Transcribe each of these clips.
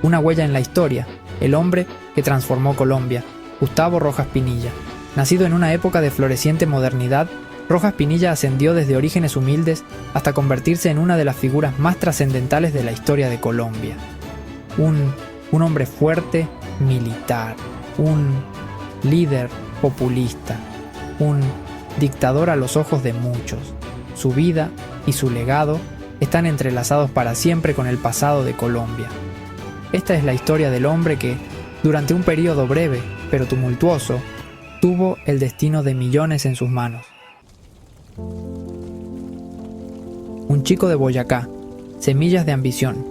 una huella en la historia, el hombre que transformó Colombia, Gustavo Rojas Pinilla. Nacido en una época de floreciente modernidad, Rojas Pinilla ascendió desde orígenes humildes hasta convertirse en una de las figuras más trascendentales de la historia de Colombia. Un hombre fuerte, militar, un líder populista, un dictador a los ojos de muchos. Su vida y su legado están entrelazados para siempre con el pasado de Colombia. Esta es la historia del hombre que, durante un periodo breve pero tumultuoso, tuvo el destino de millones en sus manos. Un chico de Boyacá, semillas de ambición.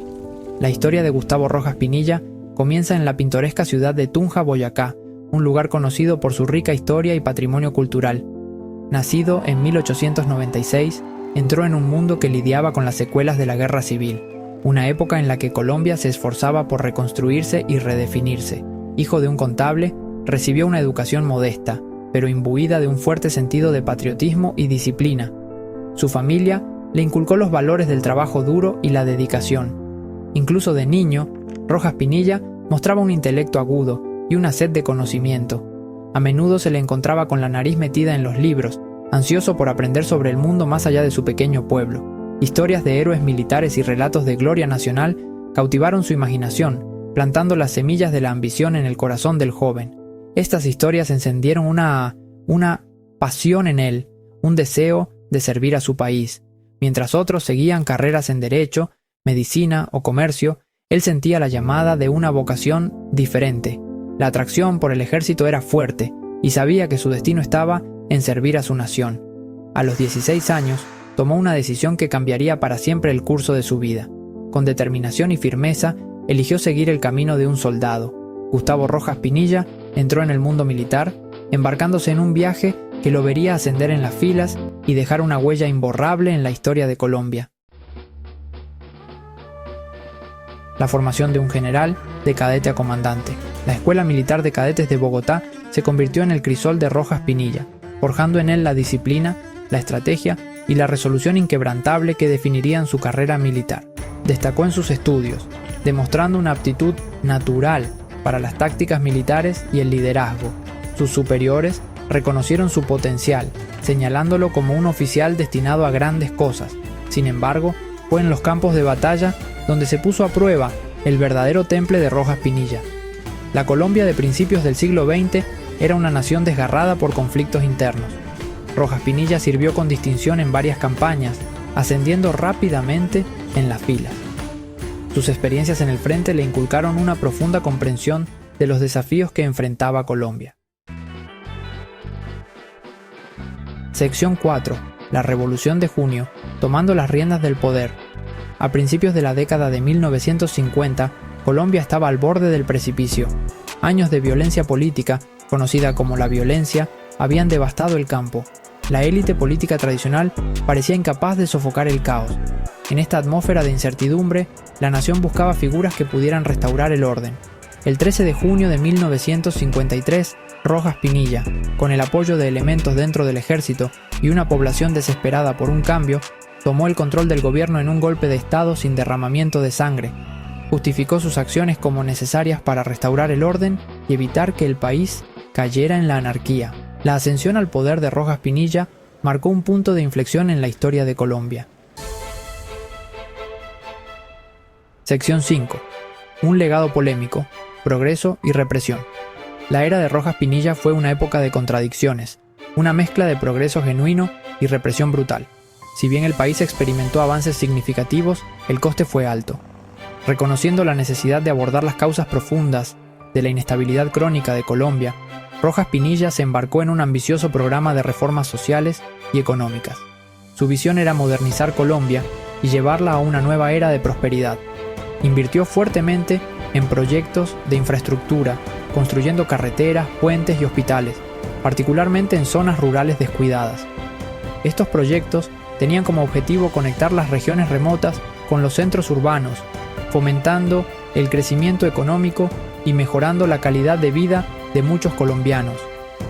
La historia de Gustavo Rojas Pinilla comienza en la pintoresca ciudad de Tunja, Boyacá, un lugar conocido por su rica historia y patrimonio cultural. Nacido en 1896, entró en un mundo que lidiaba con las secuelas de la Guerra Civil, una época en la que Colombia se esforzaba por reconstruirse y redefinirse. Hijo de un contable, recibió una educación modesta, pero imbuida de un fuerte sentido de patriotismo y disciplina. Su familia le inculcó los valores del trabajo duro y la dedicación. Incluso de niño, Rojas Pinilla mostraba un intelecto agudo y una sed de conocimiento. A menudo se le encontraba con la nariz metida en los libros, ansioso por aprender sobre el mundo más allá de su pequeño pueblo. Historias de héroes militares y relatos de gloria nacional cautivaron su imaginación, plantando las semillas de la ambición en el corazón del joven. Estas historias encendieron una pasión en él, un deseo de servir a su país. Mientras otros seguían carreras en derecho, medicina o comercio, él sentía la llamada de una vocación diferente. La atracción por el ejército era fuerte y sabía que su destino estaba en servir a su nación. A los 16 años, tomó una decisión que cambiaría para siempre el curso de su vida. Con determinación y firmeza, eligió seguir el camino de un soldado. Gustavo Rojas Pinilla entró en el mundo militar, embarcándose en un viaje que lo vería ascender en las filas y dejar una huella imborrable en la historia de Colombia. La formación de un general, de cadete a comandante. La Escuela Militar de Cadetes de Bogotá se convirtió en el crisol de Rojas Pinilla, forjando en él la disciplina, la estrategia y la resolución inquebrantable que definirían su carrera militar. Destacó en sus estudios, demostrando una aptitud natural para las tácticas militares y el liderazgo. Sus superiores reconocieron su potencial, señalándolo como un oficial destinado a grandes cosas. Sin embargo, fue en los campos de batalla donde se puso a prueba el verdadero temple de Rojas Pinilla. La Colombia de principios del siglo XX era una nación desgarrada por conflictos internos. Rojas Pinilla sirvió con distinción en varias campañas, ascendiendo rápidamente en las filas. Sus experiencias en el frente le inculcaron una profunda comprensión de los desafíos que enfrentaba Colombia. Sección 4. La Revolución de Junio, tomando las riendas del poder. A principios de la década de 1950, Colombia estaba al borde del precipicio. Años de violencia política, conocida como la violencia, habían devastado el campo. La élite política tradicional parecía incapaz de sofocar el caos. En esta atmósfera de incertidumbre, la nación buscaba figuras que pudieran restaurar el orden. El 13 de junio de 1953, Rojas Pinilla, con el apoyo de elementos dentro del ejército y una población desesperada por un cambio, tomó el control del gobierno en un golpe de estado sin derramamiento de sangre. Justificó sus acciones como necesarias para restaurar el orden y evitar que el país cayera en la anarquía. La ascensión al poder de Rojas Pinilla marcó un punto de inflexión en la historia de Colombia. Sección 5. Un legado polémico, progreso y represión. La era de Rojas Pinilla fue una época de contradicciones, una mezcla de progreso genuino y represión brutal. Si bien el país experimentó avances significativos, el coste fue alto. Reconociendo la necesidad de abordar las causas profundas de la inestabilidad crónica de Colombia, Rojas Pinilla se embarcó en un ambicioso programa de reformas sociales y económicas. Su visión era modernizar Colombia y llevarla a una nueva era de prosperidad. Invirtió fuertemente en proyectos de infraestructura, construyendo carreteras, puentes y hospitales, particularmente en zonas rurales descuidadas. Estos proyectos tenían como objetivo conectar las regiones remotas con los centros urbanos, fomentando el crecimiento económico y mejorando la calidad de vida de muchos colombianos.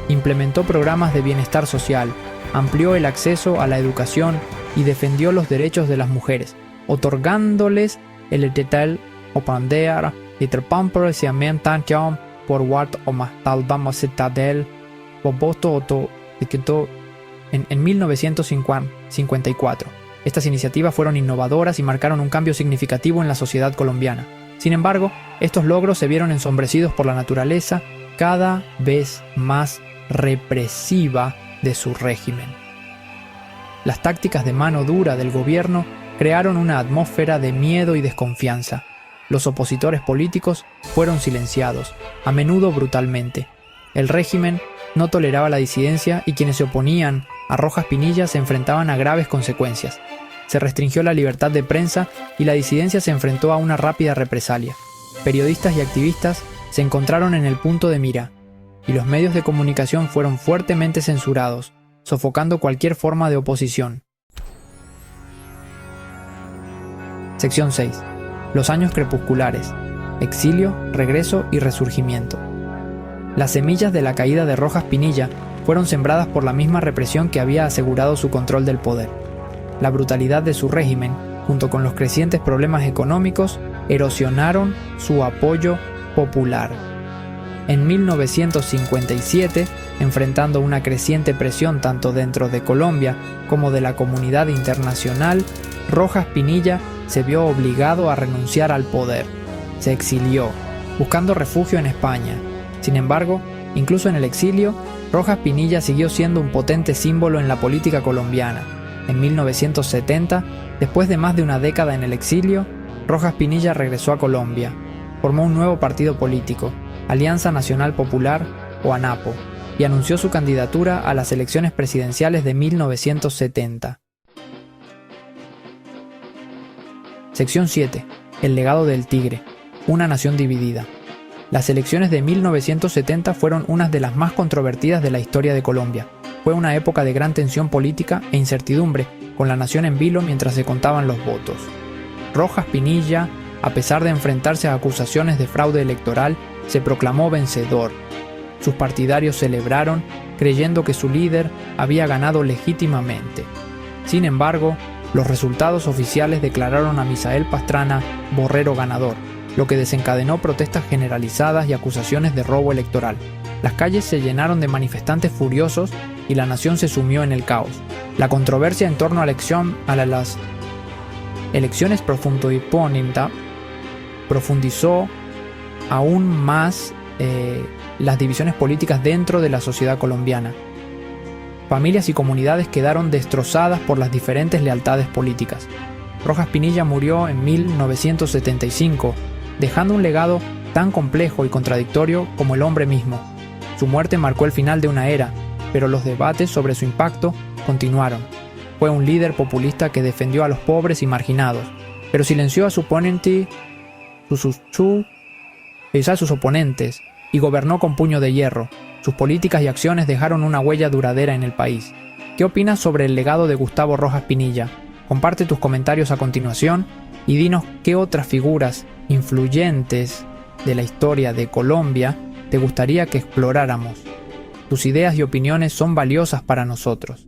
Implementó programas de bienestar social, amplió el acceso a la educación y defendió los derechos de las mujeres, otorgándoles el titel o bandera lite pampersiamentantiam por wart o mastalbama citadel boboto en 1954. Estas iniciativas fueron innovadoras y marcaron un cambio significativo en la sociedad colombiana. Sin embargo, estos logros se vieron ensombrecidos por la naturaleza cada vez más represiva de su régimen. Las tácticas de mano dura del gobierno crearon una atmósfera de miedo y desconfianza. Los opositores políticos fueron silenciados, a menudo brutalmente. El régimen no toleraba la disidencia y quienes se oponían a Rojas Pinilla se enfrentaban a graves consecuencias. Se restringió la libertad de prensa y la disidencia se enfrentó a una rápida represalia. Periodistas y activistas se encontraron en el punto de mira, y los medios de comunicación fueron fuertemente censurados, sofocando cualquier forma de oposición. Sección 6. Los años crepusculares. Exilio, regreso y resurgimiento. Las semillas de la caída de Rojas Pinilla fueron sembradas por la misma represión que había asegurado su control del poder. La brutalidad de su régimen, junto con los crecientes problemas económicos, erosionaron su apoyo popular. En 1957, enfrentando una creciente presión tanto dentro de Colombia como de la comunidad internacional, Rojas Pinilla se vio obligado a renunciar al poder. Se exilió, buscando refugio en España. Sin embargo, incluso en el exilio, Rojas Pinilla siguió siendo un potente símbolo en la política colombiana. En 1970, después de más de una década en el exilio, Rojas Pinilla regresó a Colombia. Formó un nuevo partido político, Alianza Nacional Popular, o ANAPO, y anunció su candidatura a las elecciones presidenciales de 1970. Sección 7. El legado del tigre. Una nación dividida. Las elecciones de 1970 fueron unas de las más controvertidas de la historia de Colombia. Fue una época de gran tensión política e incertidumbre, con la nación en vilo mientras se contaban los votos. Rojas Pinilla, a pesar de enfrentarse a acusaciones de fraude electoral, se proclamó vencedor. Sus partidarios celebraron, creyendo que su líder había ganado legítimamente. Sin embargo, los resultados oficiales declararon a Misael Pastrana borrero ganador, lo que desencadenó protestas generalizadas y acusaciones de robo electoral. Las calles se llenaron de manifestantes furiosos y la nación se sumió en el caos. La controversia en torno a las elecciones profundizó aún más las divisiones políticas dentro de la sociedad colombiana. Familias y comunidades quedaron destrozadas por las diferentes lealtades políticas. Rojas Pinilla murió en 1975, dejando un legado tan complejo y contradictorio como el hombre mismo. Su muerte marcó el final de una era, pero los debates sobre su impacto continuaron. Fue un líder populista que defendió a los pobres y marginados, pero silenció a sus oponentes y gobernó con puño de hierro. Sus políticas y acciones dejaron una huella duradera en el país. ¿Qué opinas sobre el legado de Gustavo Rojas Pinilla? Comparte tus comentarios a continuación y dinos qué otras figuras influyentes de la historia de Colombia te gustaría que exploráramos. Tus ideas y opiniones son valiosas para nosotros.